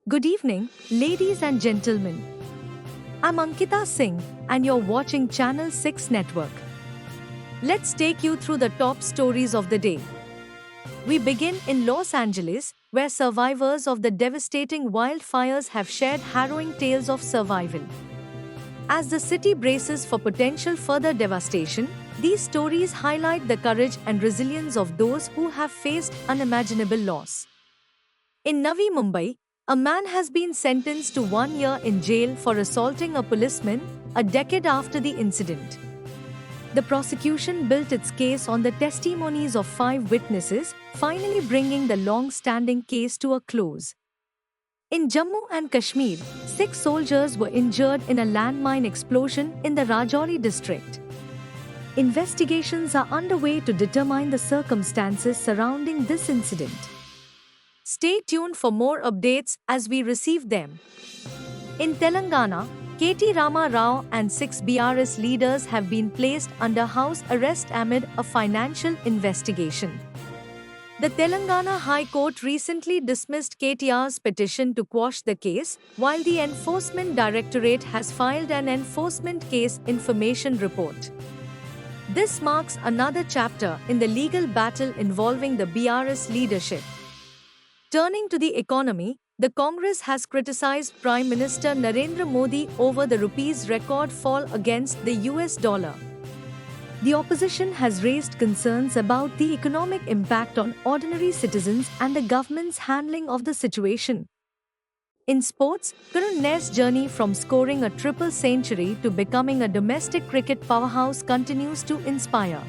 Good evening, ladies and gentlemen. I'm Ankita Singh, and you're watching Channel 6 Network. Let's take you through the top stories of the day. We begin in Los Angeles, where survivors of the devastating wildfires have shared harrowing tales of survival. As the city braces for potential further devastation, these stories highlight the courage and resilience of those who have faced unimaginable loss. In Navi Mumbai, a man has been sentenced to 1 year in jail for assaulting a policeman a decade after the incident. The prosecution built its case on the testimonies of 5 witnesses, finally bringing the long standing case to a close. In Jammu and Kashmir, 6 soldiers were injured in a landmine explosion in the Rajouri district. Investigations are underway to determine the circumstances surrounding this incident. Stay tuned for more updates as we receive them. In Telangana, KT Rama Rao and 6 BRS leaders have been placed under house arrest amid a financial investigation. The Telangana High Court recently dismissed KTR's petition to quash the case, while the Enforcement Directorate has filed an enforcement case information report. This marks another chapter in the legal battle involving the BRS leadership. Turning to the economy, the Congress has criticized Prime Minister Narendra Modi over the rupee's record fall against the US dollar. The opposition has raised concerns about the economic impact on ordinary citizens and the government's handling of the situation. In sports, Karun Nair's journey from scoring a triple century to becoming a domestic cricket powerhouse continues to inspire.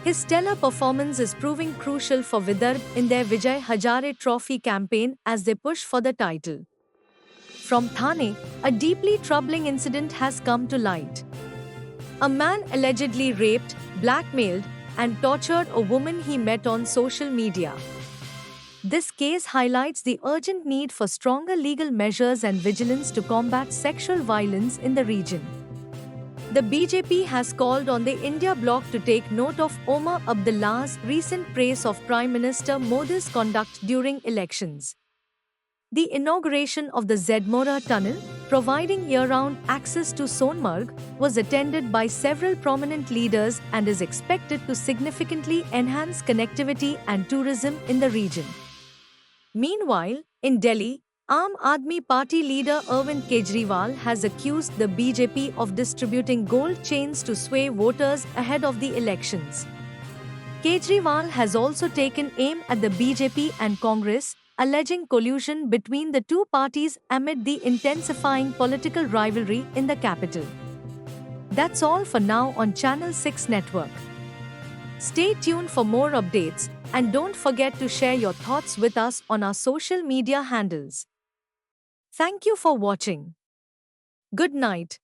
His stellar performance is proving crucial for Vidarbh in their Vijay Hazare Trophy campaign as they push for the title. From Thane, a deeply troubling incident has come to light. A man allegedly raped, blackmailed, and tortured a woman he met on social media. This case highlights the urgent need for stronger legal measures and vigilance to combat sexual violence in the region. The BJP has called on the India bloc to take note of Omar Abdullah's recent praise of Prime Minister Modi's conduct during elections. The inauguration of the Zedmora Tunnel, providing year-round access to Sonmarg, was attended by several prominent leaders and is expected to significantly enhance connectivity and tourism in the region. Meanwhile, in Delhi, Aam Aadmi Party leader Arvind Kejriwal has accused the BJP of distributing gold chains to sway voters ahead of the elections. Kejriwal has also taken aim at the BJP and Congress, alleging collusion between the two parties amid the intensifying political rivalry in the capital. That's all for now on Channel 6 Network. Stay tuned for more updates and don't forget to share your thoughts with us on our social media handles. Thank you for watching. Good night.